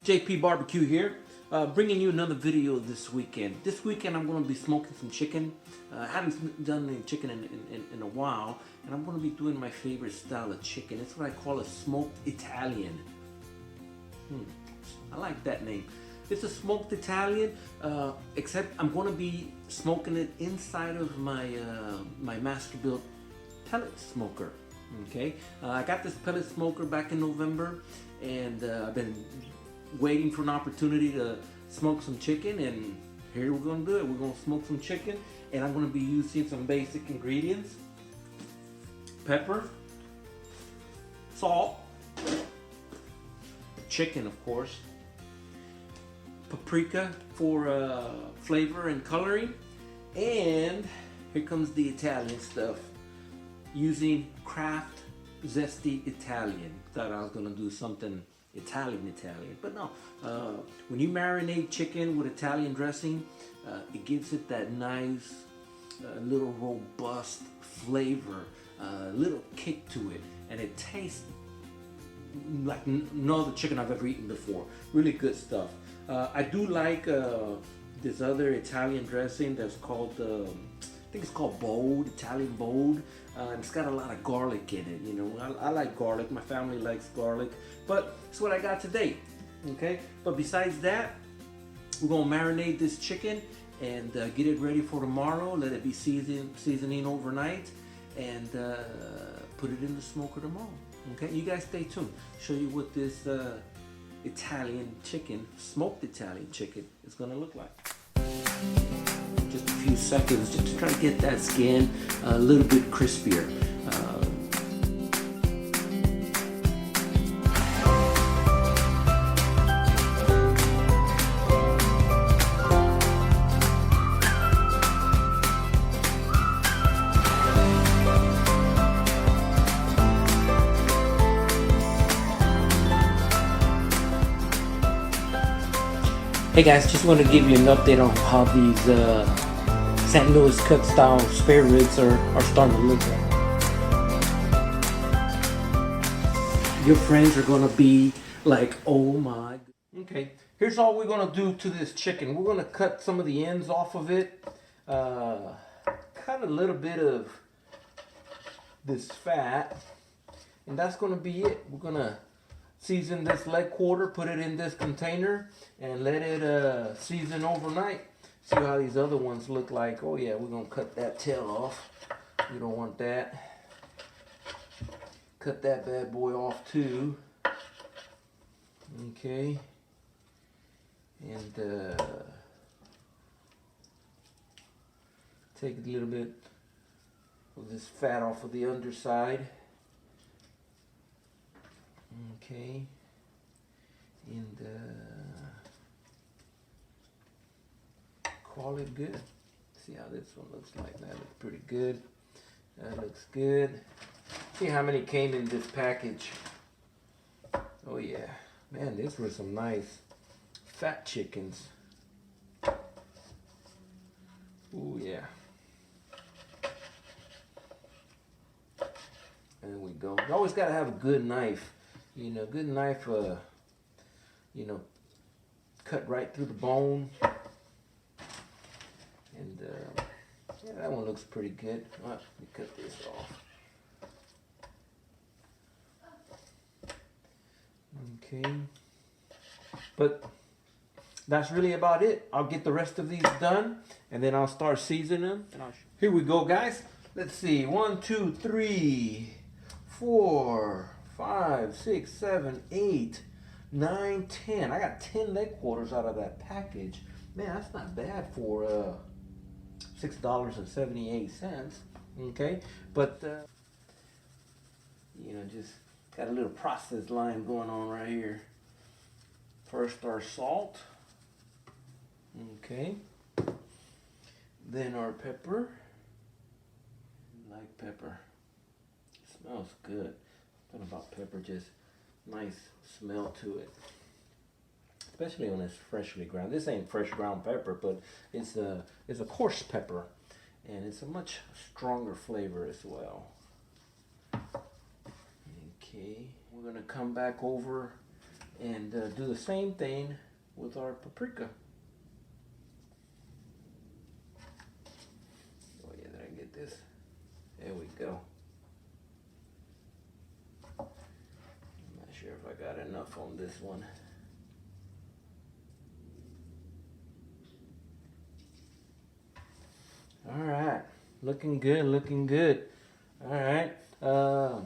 J.P.BBQ here, bringing you another video this weekend. This weekend I'm going to be smoking some chicken. I haven't done any chicken in a while, and I'm going to be doing my favorite style of chicken. It's what I call a smoked Italian. I like that name. It's a smoked Italian, except I'm going to be smoking it inside of my my Masterbuilt pellet smoker. Okay, I got this pellet smoker back in November, and I've been waiting for an opportunity to smoke some chicken, and here we're going to do it. We're going to smoke some chicken, and I'm going to be using some basic ingredients: pepper, salt, chicken of course, paprika for flavor and coloring, and here comes the Italian stuff, using Kraft Zesty Italian. Thought I was going to do something Italian, but no. When you marinate chicken with Italian dressing, it gives it that nice, little robust flavor, little kick to it, and it tastes like no other chicken I've ever eaten before. Really good stuff. I do like this other Italian dressing that's called, I think it's called Bold, Italian Bold. And it's got a lot of garlic in it. You know, I like garlic. My family likes garlic, but it's what I got today. Okay, but besides that, we're gonna marinate this chicken and get it ready for tomorrow. Let it be seasoning overnight, and put it in the smoker tomorrow. Okay, you guys stay tuned. Show you what this Italian chicken, smoked Italian chicken, is gonna look like. Just a few seconds just to try to get that skin a little bit crispier. Hey guys, just want to give you an update on how these St. Louis cut style spare ribs are starting to look like. Your friends are going to be like, oh my. Okay, here's all we're going to do to this chicken. We're going to cut some of the ends off of it. Cut a little bit of this fat, and that's going to be it. We're going to season this leg quarter, put it in this container, and let it season overnight. See how these other ones look like. Oh yeah, we're gonna cut that tail off. We don't want that. Cut that bad boy off too. Okay. And take a little bit of this fat off of the underside. Okay, and call it good. See how this one looks like. That looks pretty good. That looks good. See how many came in this package. Oh yeah, man, these were some nice fat chickens. Oh yeah. There we go. You always gotta have a good knife. You know, good knife, you know, cut right through the bone. And yeah, that one looks pretty good. All right, let me cut this off. Okay. But that's really about it. I'll get the rest of these done, and then I'll start seasoning them. And here we go, guys. Let's see. 1, 2, 3, 4, 5, 6, 7, 8, 9, 10. I got 10 leg quarters out of that package. Man, that's not bad for $6.78. Okay, but you know, just got a little process line going on right here. First our salt. Okay. Then our pepper. I like pepper. It smells good. Something about pepper, just nice smell to it. Especially when it's freshly ground. This ain't fresh ground pepper, but it's a coarse pepper, and it's a much stronger flavor as well. Okay, we're gonna come back over and do the same thing with our paprika. Oh yeah, did I get this? There we go. I'm not sure if I got enough on this one. All right, looking good, looking good. All right, we're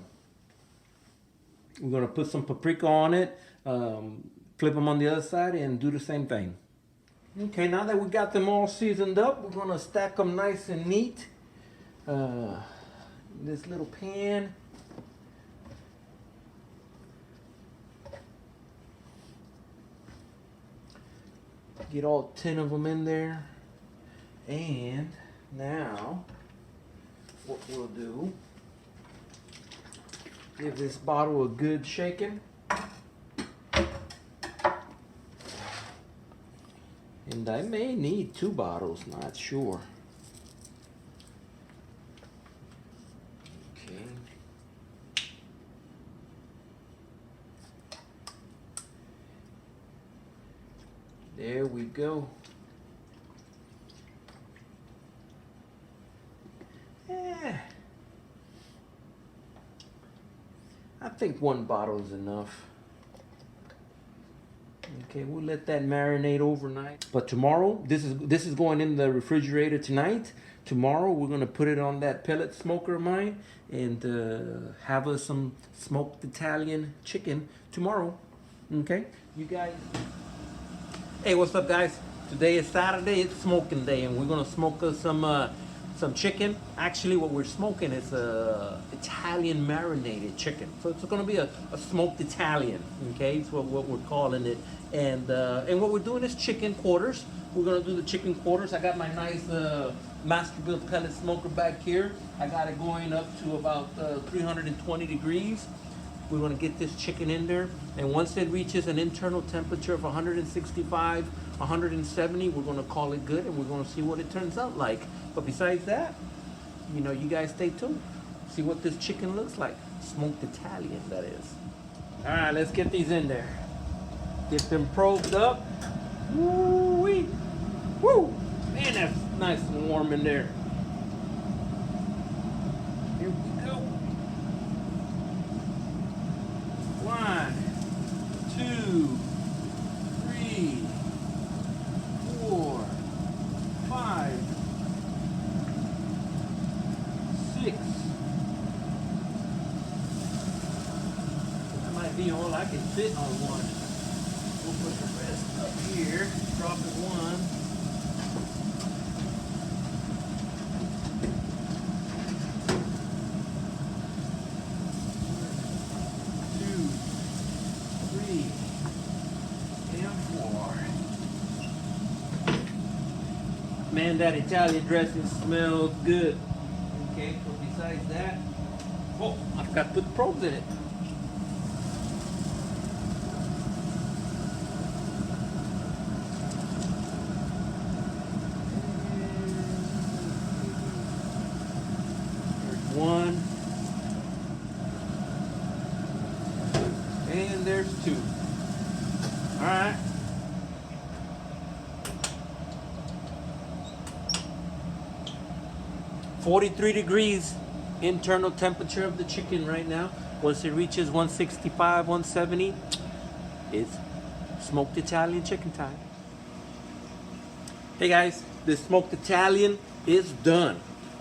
gonna put some paprika on it, flip them on the other side, and do the same thing. Okay, now that we got them all seasoned up, we're gonna stack them nice and neat. This little pan. Get all 10 of them in there. And now, what we'll do, give this bottle a good shaking. And I may need 2 bottles, not sure. Okay. There we go. I think 1 bottle is enough. Okay, we'll let that marinate overnight. But tomorrow, this is going in the refrigerator tonight. Tomorrow, we're gonna put it on that pellet smoker of mine and have us some smoked Italian chicken tomorrow. Okay, you guys. Hey, what's up, guys? Today is Saturday. It's smoking day, and we're gonna smoke us some chicken. Actually, what we're smoking is Italian marinated chicken. So it's gonna be a smoked Italian, okay? It's what we're calling it. And what we're doing is chicken quarters. We're gonna do the chicken quarters. I got my nice Masterbuilt pellet smoker back here. I got it going up to about 320 degrees. We're gonna get this chicken in there, and once it reaches an internal temperature of 165, 170, we're gonna call it good, and we're gonna see what it turns out like. But besides that, you know, you guys stay tuned. See what this chicken looks like. Smoked Italian, that is. All right, let's get these in there. Get them probed up. Woo-wee. Woo! Man, that's nice and warm in there. Here we go. 1, 2, 3, 4, 5, 6. That might be all I can fit on one. We'll put the rest up here. Drop it 1. Man, that Italian dressing smells good. Okay, so besides that, oh, I forgot to put the probes in it. There's 1. And there's 2. All right. $43 degrees internal temperature of the chicken right now. Once it reaches 165, 170, it's smoked Italian chicken time. Hey guys, this smoked Italian is done.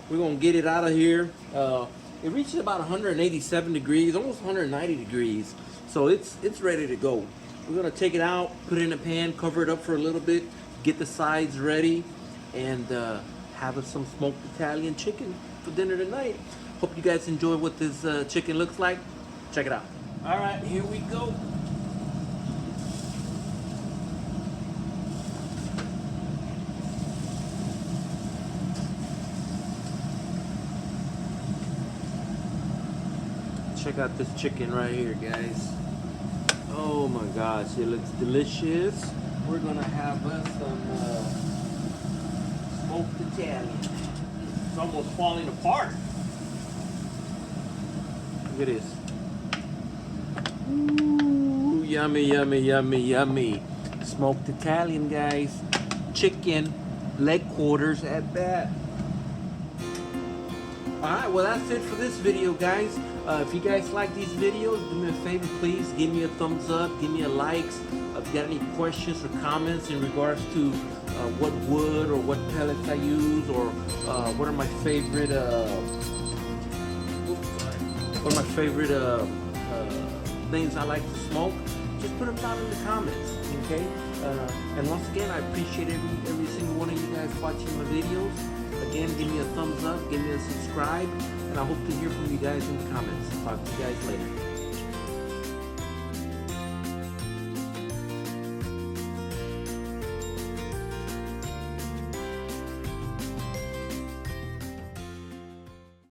We're gonna get it out of here. It reaches about 187 degrees, almost 190 degrees. So it's ready to go. We're gonna take it out, put it in a pan, cover it up for a little bit, get the sides ready, and have us some smoked Italian chicken for dinner tonight. Hope you guys enjoy what this chicken looks like. Check it out. All right, here we go. Check out this chicken right here, guys. Oh my gosh, it looks delicious. We're gonna have us some smoked Italian. It's almost falling apart. Look at this. Ooh, Yummy, yummy, yummy, yummy. Smoked Italian, guys. Chicken, leg quarters at that. Alright, well that's it for this video, guys. If you guys like these videos, do me a favor, please give me a thumbs up, give me a likes. If you got any questions or comments in regards to what wood or what pellets I use, or what are my favorite things I like to smoke, just put them down in the comments, okay? And once again, I appreciate every single one of you guys watching my videos. Again, give me a thumbs up, give me a subscribe, and I hope to hear from you guys in the comments. Talk to you guys later.